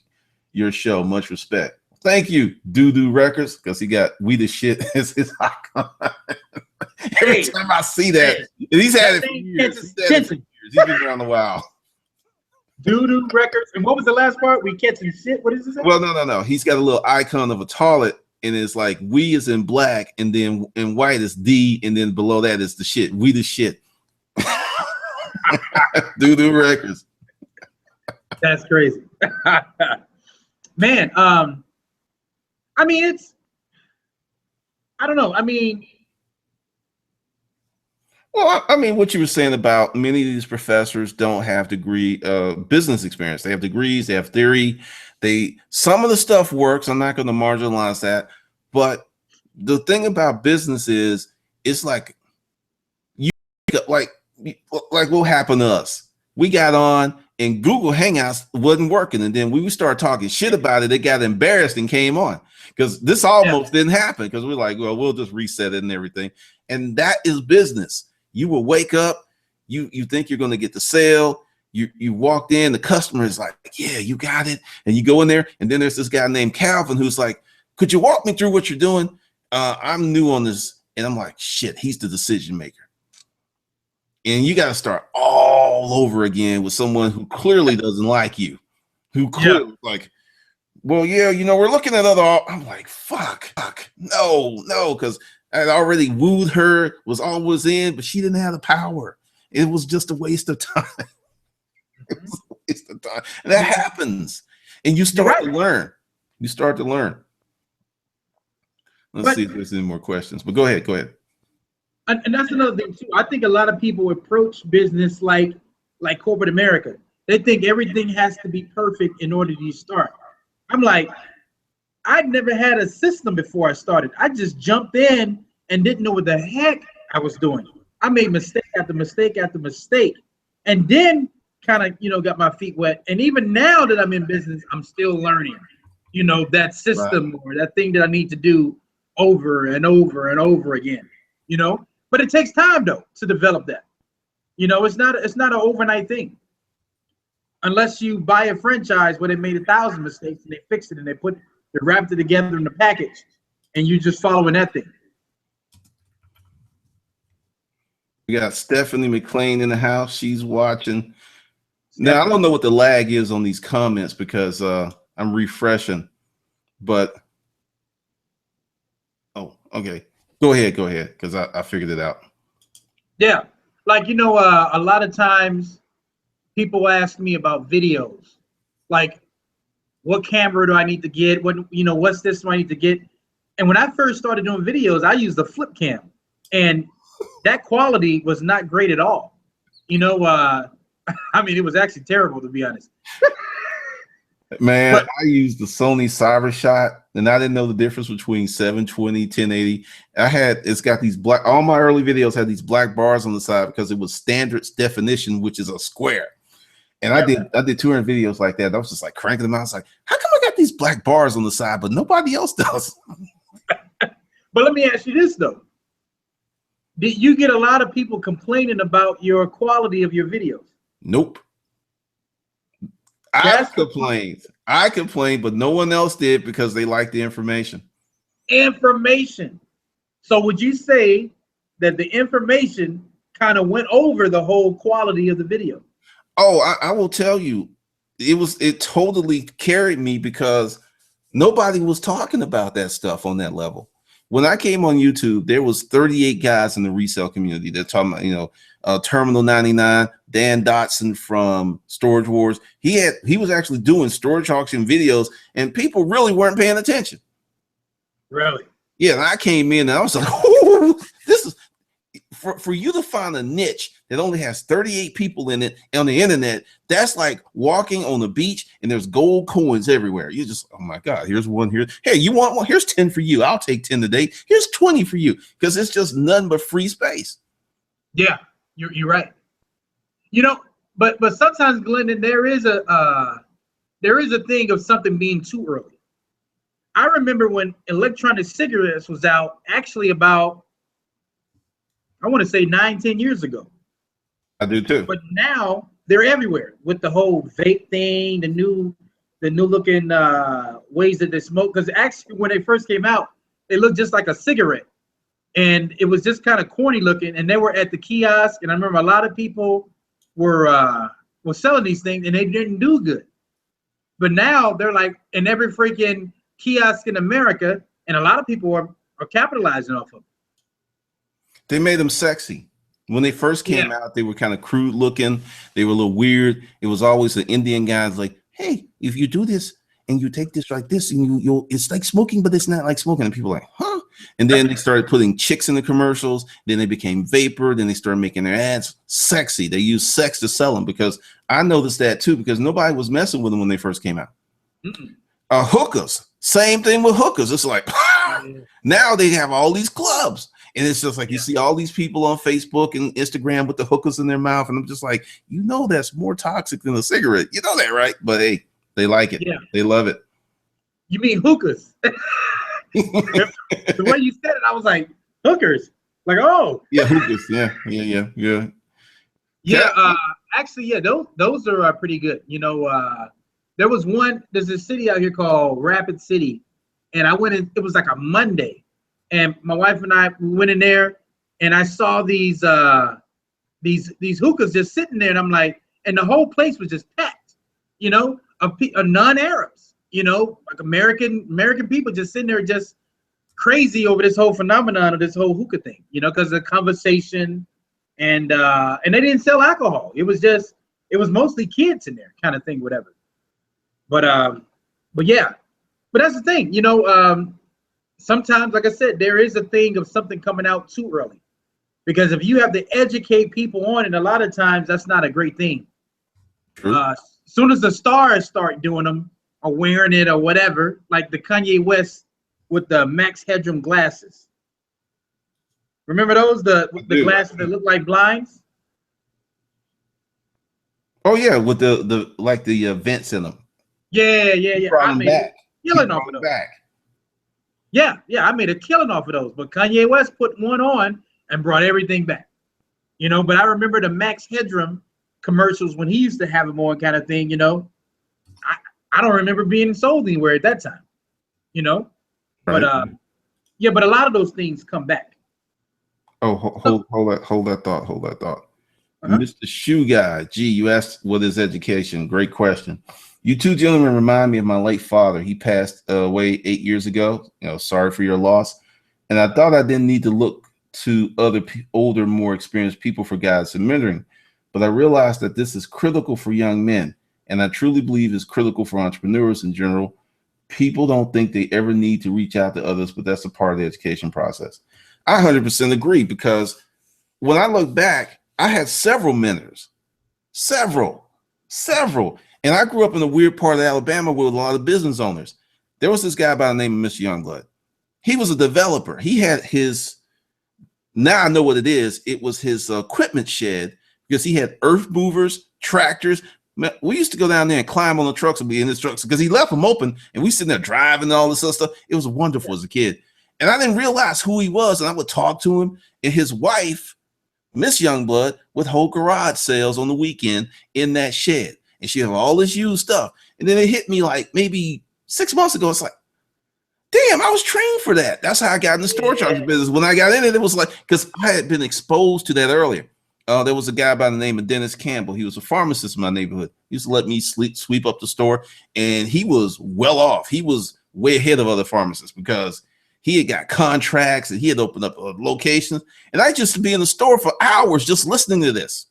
your show. Much respect. Thank you, Do Records, because he got We the Shit as his icon. Every time I see that, and he's had it for years. He's been around a while. Do Records. And what was the last part? We catching shit? What is this? Well, no. He's got a little icon of a toilet, and it's like we is in black, and then in white is D, and then below that is the shit. We the Shit. Do Records. That's crazy. Man, I mean, I don't know. I mean, well, I mean, what you were saying about many of these professors don't have business experience. They have degrees, they have theory. Some of the stuff works. I'm not going to marginalize that. But the thing about business is, it's like what happened to us. We got on and Google Hangouts wasn't working. And then we started talking shit about it. They got embarrassed and came on, because this almost didn't happen, because we're like, well, we'll just reset it and everything. And that is business. You will wake up, you think you're going to get the sale. You walked in, the customer is like, yeah, you got it. And you go in there, and then there's this guy named Calvin who's like, could you walk me through what you're doing? I'm new on this. And I'm like, shit, he's the decision maker. And you got to start all over again with someone who clearly doesn't like you, who clearly like, well, yeah, we're looking at other. I'm like, fuck, no, because I had already wooed her, was always in, but she didn't have the power. It was just a waste of time. It was a waste of time. And that happens. And you start to learn. Let's see if there's any more questions. But go ahead. And that's another thing too. I think a lot of people approach business like corporate America. They think everything has to be perfect in order to start. I'm like, I'd never had a system before I started. I just jumped in and didn't know what the heck I was doing. I made mistake after mistake after mistake, and then kind of got my feet wet. And even now that I'm in business, I'm still learning. That system or that thing that I need to do over and over and over again. you know. But it takes time though to develop that. You know, it's not an overnight thing. Unless you buy a franchise where they made 1,000 mistakes and they fixed it and they wrapped it together in the package, and you just following that thing. We got Stephanie McLean in the house. She's watching. Now, I don't know what the lag is on these comments because I'm refreshing, but oh, okay. Go ahead, because I figured it out. Yeah, like, you know, a lot of times people ask me about videos, like, what camera do I need to get? What's this do I need to get? And when I first started doing videos, I used the flip cam, and that quality was not great at all. You know, I mean, it was actually terrible, to be honest. Man, I used the Sony CyberShot, and I didn't know the difference between 720, 1080. It's got these all my early videos had these black bars on the side because it was standards definition, which is a square. And I did 200 videos like that. I was just like cranking them out. I was like, how come I got these black bars on the side, but nobody else does? But let me ask you this though. Did you get a lot of people complaining about your quality of your videos? Nope. I complained, but no one else did because they liked the information. So would you say that the information kind of went over the whole quality of the video? Oh, I will tell you, it totally carried me because nobody was talking about that stuff on that level. When I came on YouTube, there was 38 guys in the resale community. They're talking about, Terminal 99, Dan Dotson from Storage Wars. He was actually doing storage auction videos, and people really weren't paying attention. Really? Yeah, and I came in and I was like, oh, this is for you to find a niche that only has 38 people in it on the internet. That's like walking on the beach and there's gold coins everywhere. You just, oh my God, here's one here. Hey, you want one? Here's 10 for you. I'll take 10 today. Here's 20 for you, because it's just nothing but free space. Yeah, you're right. You know, but sometimes, Glendon, there is a thing of something being too early. I remember when electronic cigarettes was out, actually about, I want to say 9-10 years ago. I do too. But now they're everywhere with the whole vape thing, the new looking ways that they smoke. Because actually, when they first came out, they looked just like a cigarette, and it was just kind of corny looking. And they were at the kiosk, and I remember a lot of people were selling these things, and they didn't do good. But now they're like in every freaking kiosk in America, and a lot of people are capitalizing off of them. They made them sexy. When they first came out, they were kind of crude looking. They were a little weird. It was always the Indian guys like, hey, if you do this and you take this like this, and you'll it's like smoking, but it's not like smoking. And people are like, huh? And then they started putting chicks in the commercials. Then they became vapor. Then they started making their ads sexy. They used sex to sell them, because I noticed that too, because nobody was messing with them when they first came out. Hookers, same thing with hookers. It's like now they have all these clubs. And it's just like you see all these people on Facebook and Instagram with the hookers in their mouth. And I'm just like, that's more toxic than a cigarette. You know that, right? But hey, they like it. Yeah. They love it. You mean hookers? The way you said it, I was like, hookers. Like, oh. Yeah, hookers. Yeah. Actually, those are pretty good. There's a city out here called Rapid City. And I went in, it was like a Monday. And my wife and I went in there, and I saw these hookahs just sitting there, and I'm like, and the whole place was just packed, of non-Arabs, like American people just sitting there, just crazy over this whole phenomenon of this whole hookah thing, because of the conversation, and they didn't sell alcohol. It was mostly kids in there, kind of thing, whatever. But yeah, but that's the thing, sometimes, like I said, there is a thing of something coming out too early, because if you have to educate people on it, a lot of times that's not a great thing. As soon as the stars start doing them or wearing it or whatever, like the Kanye West with the Max Headroom glasses. Remember those? The glasses that look like blinds? Oh yeah, with the vents in them. Yeah. I made killing off of those. Back. Yeah, I made a killing off of those. But Kanye West put one on, and brought everything back. You know, but I remember the Max Headroom commercials when he used to have them on, kind of thing. You know, I don't remember being sold anywhere at that time. You know, Right. but yeah, but a lot of those things come back. Oh, hold that thought. Uh-huh. Mr. Shoe Guy, gee, you asked what is education? Great question. You two gentlemen remind me of my late father. He passed away 8 years ago. You know, sorry for your loss. And I thought I didn't need to look to other older, more experienced people for guidance and mentoring, but I realized that this is critical for young men, and I truly believe it's critical for entrepreneurs in general. People don't think they ever need to reach out to others, but that's a part of the education process. I 100% agree, because when I look back, I had several mentors, several. And I grew up in a weird part of Alabama with a lot of business owners. There was this guy by the name of Mr. Youngblood. He was a developer. He had his, now I know what it is. It was his equipment shed, because he had earth movers, tractors. We used to go down there and climb on the trucks and be in his trucks, because he left them open and we sitting there driving and all this other stuff. It was wonderful as a kid. And I didn't realize who he was. And I would talk to him, and his wife, Miss Youngblood, would hold garage sales on the weekend in that shed. And she had all this used stuff. And then it hit me like maybe 6 months ago. It's like, damn, I was trained for that. That's how I got in the storage business. When I got in it was like, because I had been exposed to that earlier. There was a guy by the name of Dennis Campbell. He was a pharmacist in my neighborhood. He used to let me sweep up the store, and he was well off. He was way ahead of other pharmacists, because he had got contracts and he had opened up locations. And I used to be in the store for hours just listening to this.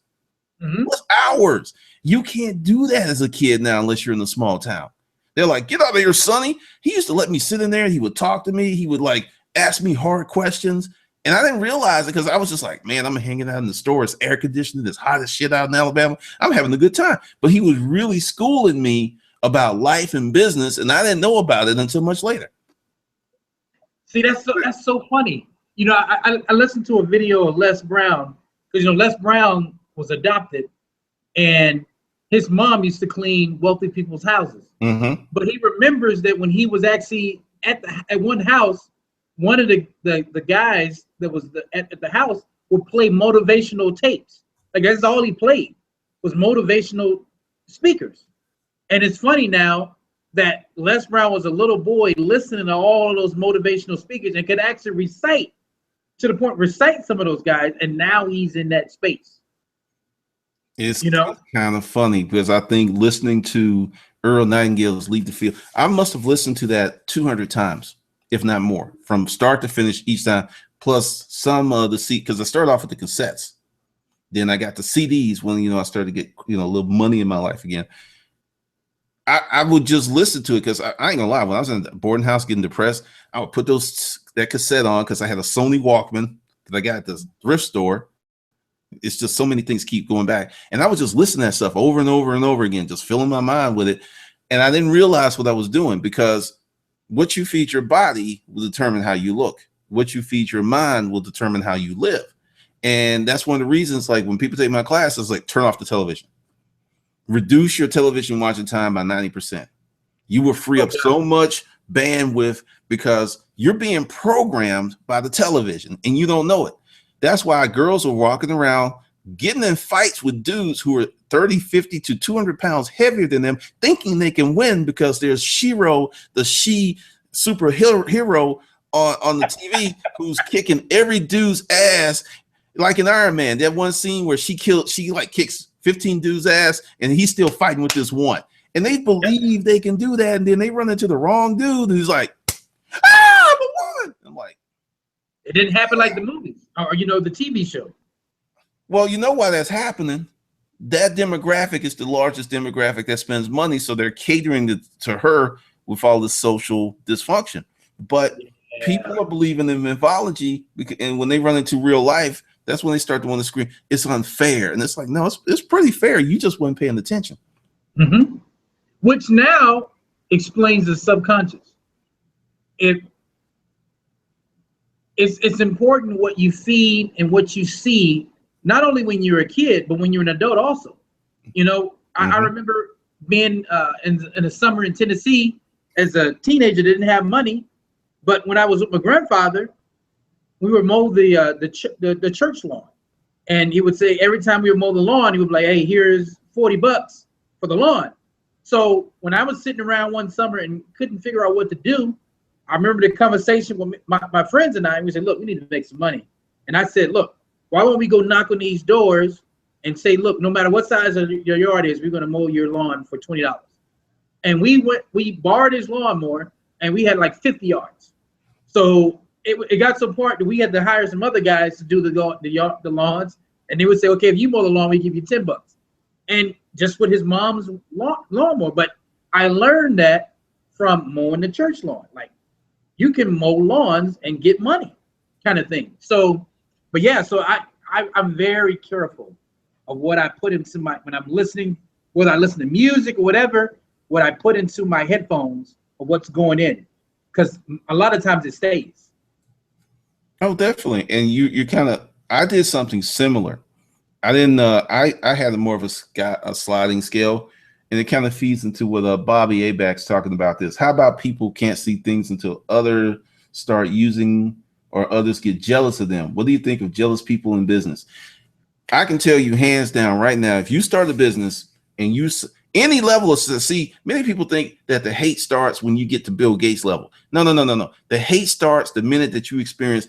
Hours. You can't do that as a kid now unless you're in a small town. They're like, get out of here, Sonny. He used to let me sit in there and he would talk to me. He would like ask me hard questions. And I didn't realize it, because I was just like, man, I'm hanging out in the store. It's air conditioning. It's hot as shit out in Alabama. I'm having a good time. But he was really schooling me about life and business. And I didn't know about it until much later. See, that's so funny. You know, I listened to a video of Les Brown, because, you know, Les Brown was adopted, and his mom used to clean wealthy people's houses. But he remembers that when he was actually at one house, one of the guys that was at the house would play motivational tapes. Like, that's all he played was motivational speakers. And it's funny now that Les Brown was a little boy listening to all of those motivational speakers and could actually recite some of those guys, and now he's in that space. It's, you know, kind of funny, because I think listening to Earl Nightingale's Lead the Field, I must have listened to that 200 times, if not more, from start to finish each time, plus some of the because I started off with the cassettes. Then I got the CDs when, you know, I started to get, you know, a little money in my life again. I would just listen to it, because I ain't gonna lie, when I was in the boarding house getting depressed, I would put that cassette on, because I had a Sony Walkman that I got at the thrift store. It's just so many things keep going back, and I was just listening to that stuff over and over and over again, just filling my mind with it. And I didn't realize what I was doing, because what you feed your body will determine how you look. What you feed your mind will determine how you live. And that's one of the reasons, like, when people take my classes, like, turn off the television. Reduce your television watching time by 90%. You will free up so much bandwidth, because you're being programmed by the television and you don't know it. That's why girls are walking around getting in fights with dudes who are 30, 50 to 200 pounds heavier than them, thinking they can win because there's Shiro, the superhero on the TV, who's kicking every dude's ass. Like in Iron Man, that one scene where she like kicks 15 dudes' ass, and he's still fighting with this one. And they believe they can do that, and then they run into the wrong dude who's like, I'm the one. I'm like, it didn't happen like the movies or, you know, the TV show. Well, you know why that's happening? That demographic is the largest demographic that spends money, so they're catering to her with all this social dysfunction. But people are believing in mythology, and when they run into real life, that's when they start to want to scream, it's unfair. And it's like, no, it's pretty fair. You just weren't paying attention. Which now explains the subconscious. It's important what you feed and what you see, not only when you're a kid, but when you're an adult also. You know, I remember being in the summer in Tennessee as a teenager, didn't have money. But when I was with my grandfather, we would mow the church lawn, and he would say every time we would mow the lawn, he would be like, "Hey, here's $40 for the lawn." So when I was sitting around one summer and couldn't figure out what to do, I remember the conversation with my friends and I. We said, "Look, we need to make some money." And I said, "Look, why won't we go knock on these doors and say, look, no matter what size of your yard is, we're going to mow your lawn for $20." And we borrowed his lawnmower, and we had like 50 yards. So it got so part that we had to hire some other guys to do the lawns, and they would say, "Okay, if you mow the lawn, we give you $10." And just with his mom's lawnmower. But I learned that from mowing the church lawn. Like, you can mow lawns and get money, kind of thing. So, but yeah, so I'm very careful of what I put into when I'm listening, whether I listen to music or whatever, what I put into my headphones or what's going in, because a lot of times it stays. Oh, definitely. And you kind of, I did something similar. I didn't, I had more of a sliding scale, and it kind of feeds into what Bobby Aback's talking about this. How about people can't see things until others start using or others get jealous of them? What do you think of jealous people in business? I can tell you hands down right now, if you start a business and you any level of many people think that the hate starts when you get to Bill Gates level. No. The hate starts the minute that you experience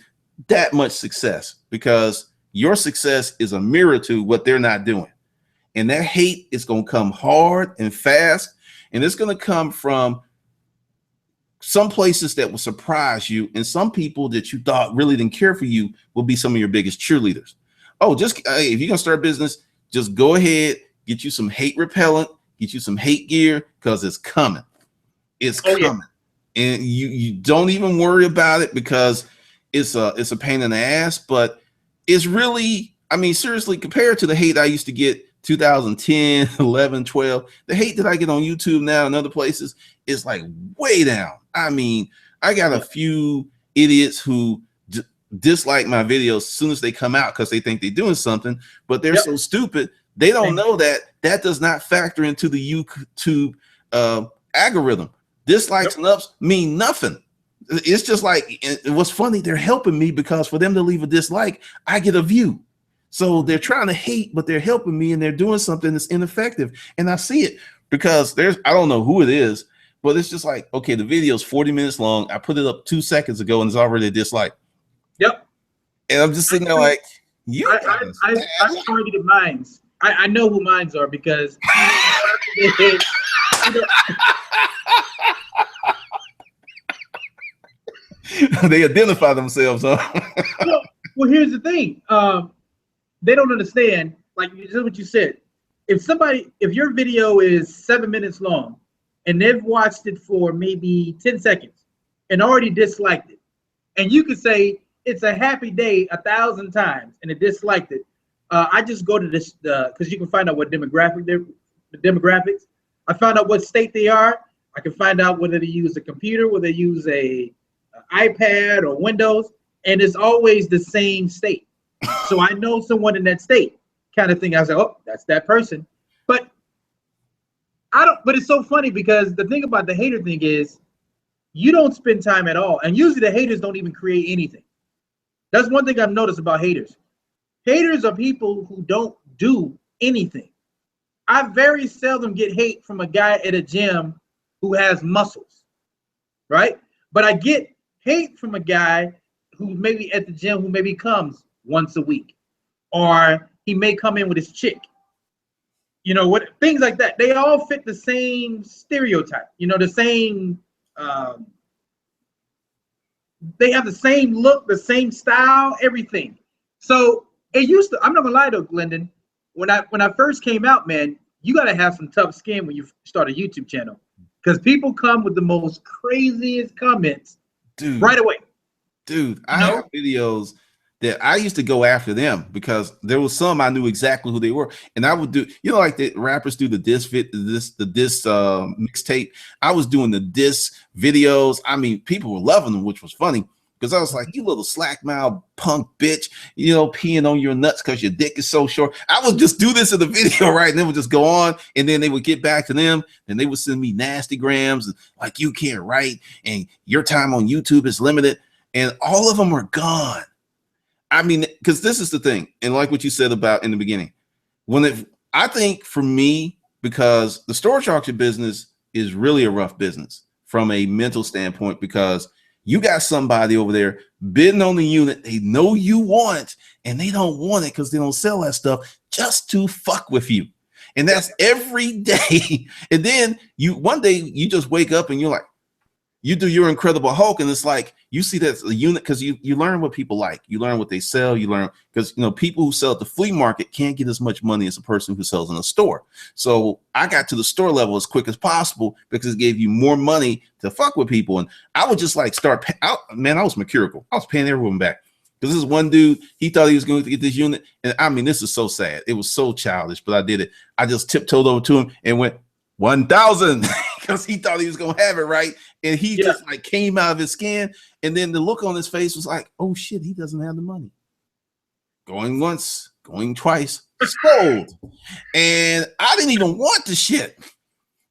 that much success, because your success is a mirror to what they're not doing. And that hate is going to come hard and fast. And it's going to come from some places that will surprise you. And some people that you thought really didn't care for you will be some of your biggest cheerleaders. Oh, just if you're going to start a business, just go ahead, get you some hate repellent, get you some hate gear, because it's coming. It's coming. Yeah. And you don't even worry about it, because it's a pain in the ass, but it's really, I mean, seriously, compared to the hate I used to get 2010, 11, 12, the hate that I get on YouTube now and other places is like way down. I mean, I got a few idiots who dislike my videos as soon as they come out because they think they're doing something, but they're so stupid. They don't know that does not factor into the YouTube algorithm. Dislikes and ups mean nothing. It's just like, what's funny, they're helping me, because for them to leave a dislike, I get a view. So they're trying to hate, but they're helping me, and they're doing something that's ineffective. And I see it, because I don't know who it is, but it's just like, okay, the video is 40 minutes long. I put it up 2 seconds ago, and it's already a dislike. Yep. And I'm just sitting there like, I targeted mines. I know who mines are, because they identify themselves, huh? well, here's the thing. They don't understand, like, this is what you said. If your video is 7 minutes long and they've watched it for maybe 10 seconds and already disliked it, and you could say it's a happy day 1,000 times and it disliked it, I just go to this, because you can find out what the demographics. I found out what state they are. I can find out whether they use a computer, whether they use a iPad or Windows, and it's always the same state. So I know someone in that state, kind of thing. I was like, oh, that's that person. But but it's so funny, because the thing about the hater thing is you don't spend time at all. And usually the haters don't even create anything. That's one thing I've noticed about haters. Haters are people who don't do anything. I very seldom get hate from a guy at a gym who has muscles, right? But I get hate from a guy who maybe at the gym, who maybe comes once a week, or he may come in with his chick, what, things like that. They all fit the same stereotype, the same, they have the same look, the same style, everything. So it used to, I'm not gonna lie though, Glendon, when I first came out, man, you gotta have some tough skin when you start a YouTube channel, because people come with the most craziest comments, dude, right away. Dude, I have videos that I used to go after them, because there was some I knew exactly who they were, and I would do, like the rappers do the diss mixtape. I was doing the diss videos. I mean, people were loving them, which was funny, because I was like, you little slack mouth punk bitch, peeing on your nuts because your dick is so short. I would just do this in the video, right? And then would just go on, and then they would get back to them, and they would send me nasty grams, like, you can't write, and your time on YouTube is limited. And all of them are gone. I mean, because this is the thing, and like what you said about in the beginning, I think for me, because the storage auction business is really a rough business from a mental standpoint, because you got somebody over there bidding on the unit they know you want, and they don't want it because they don't sell that stuff, just to fuck with you. And that's every day. And then one day you just wake up and you're like, you do your Incredible Hulk, and it's like you see that a unit, because you learn what people like, you learn what they sell, you learn, because people who sell at the flea market can't get as much money as a person who sells in a store. So I got to the store level as quick as possible because it gave you more money to fuck with people. And I would just like start out, man, I was mercurical. I was paying everyone back. Because this one dude, he thought he was going to get this unit. And I mean, this is so sad. It was so childish, but I did it. I just tiptoed over to him and went 1,000 because he thought he was going to have it, right? And he just like came out of his skin. And then the look on his face was like, oh shit, he doesn't have the money. Going once, going twice, sold. And I didn't even want the shit.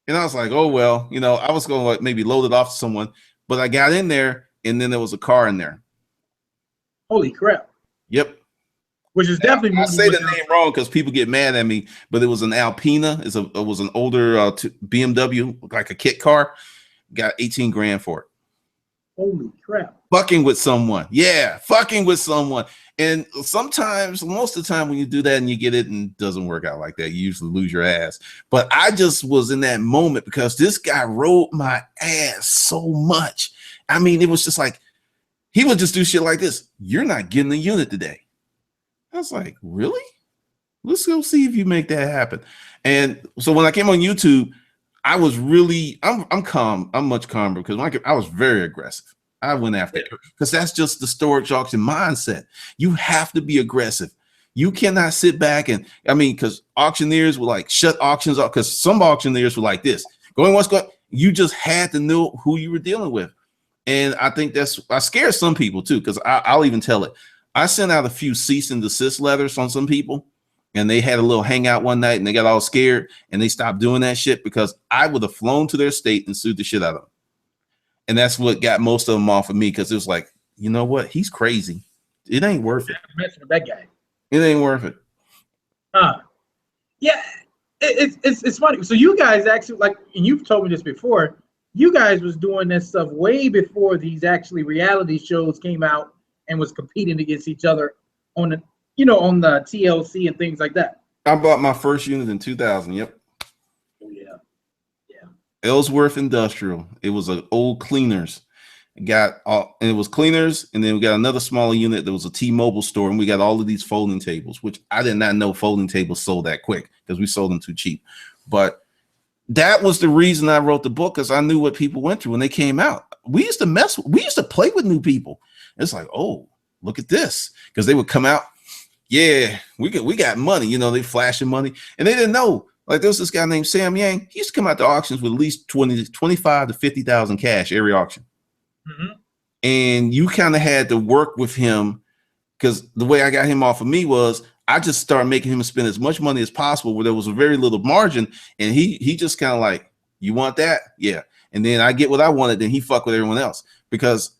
And I was like, oh, well, I was going to like maybe load it off to someone, but I got in there and then there was a car in there. Holy crap. Yep. Which is definitely. I say the name wrong because people get mad at me, but it was an Alpina. It was an older BMW, like a kit car. Got 18 grand for it. Holy crap. Fucking with someone. Yeah, fucking with someone. And sometimes, most of the time when you do that and you get it and it doesn't work out like that, you usually lose your ass. But I just was in that moment because this guy rode my ass so much. I mean, it was just like, he would just do shit like this. You're not getting the unit today. I was like, really? Let's go see if you make that happen. And so when I came on YouTube, I was really, I'm calm. I'm much calmer because I was very aggressive. I went after it because that's just the storage auction mindset. You have to be aggressive. You cannot sit back and, because auctioneers will like shut auctions off, because some auctioneers were like this, what's going, you just had to know who you were dealing with. And I think I scared some people too, because I'll even tell it. I sent out a few cease and desist letters on some people, and they had a little hangout one night and they got all scared and they stopped doing that shit because I would have flown to their state and sued the shit out of them. And that's what got most of them off of me, because it was like, you know what? He's crazy. It ain't worth it. Messing with that guy. It ain't worth it. Yeah, it's funny. So you guys actually, like, and you've told me this before, you guys was doing this stuff way before these actually reality shows came out and was competing against each other on the, on the TLC and things like that. I bought my first unit in 2000. Yep. Oh, yeah. Yeah. Ellsworth Industrial. It was an old Cleaners. And it was Cleaners, and then we got another smaller unit that was a T-Mobile store, and we got all of these folding tables, which I did not know folding tables sold that quick because we sold them too cheap. But that was the reason I wrote the book, because I knew what people went through when they came out. We used to play with new people. It's like, oh, look at this, because they would come out. Yeah, we got money. They flashing money, and they didn't know. Like, there was this guy named Sam Yang. He used to come out to auctions with at least 25 to 50,000 cash every auction. Mm-hmm. And you kind of had to work with him, because the way I got him off of me was I just started making him spend as much money as possible where there was a very little margin. And he just kind of like, you want that? Yeah. And then I get what I wanted. Then he fuck with everyone else, because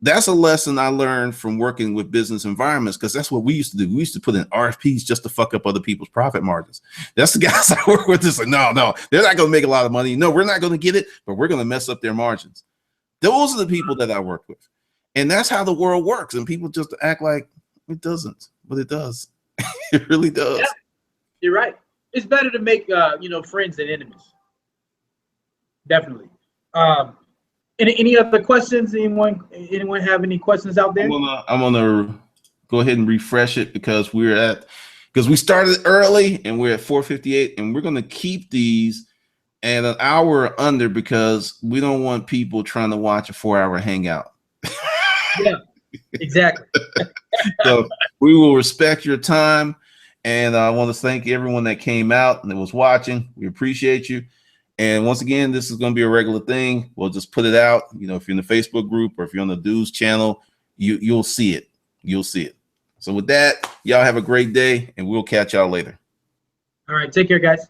that's a lesson I learned from working with business environments, because that's what we used to do. We used to put in RFPs just to fuck up other people's profit margins. That's the guys I work with. It's like, no, they're not going to make a lot of money. No, we're not going to get it, but we're going to mess up their margins. Those are the people that I work with. And that's how the world works. And people just act like it doesn't, but it does. It really does. Yeah, you're right. It's better to make friends than enemies. Definitely. Any other questions? Anyone have any questions out there? I'm gonna go ahead and refresh it, because we started early and we're at 4:58, and we're gonna keep these at an hour or under, because we don't want people trying to watch a 4-hour hangout. Yeah, exactly. So we will respect your time, and I want to thank everyone that came out and that was watching. We appreciate you. And once again, this is going to be a regular thing. We'll just put it out. If you're in the Facebook group or if you're on the Dudes channel, you'll see it. You'll see it. So with that, y'all have a great day, and we'll catch y'all later. All right. Take care, guys.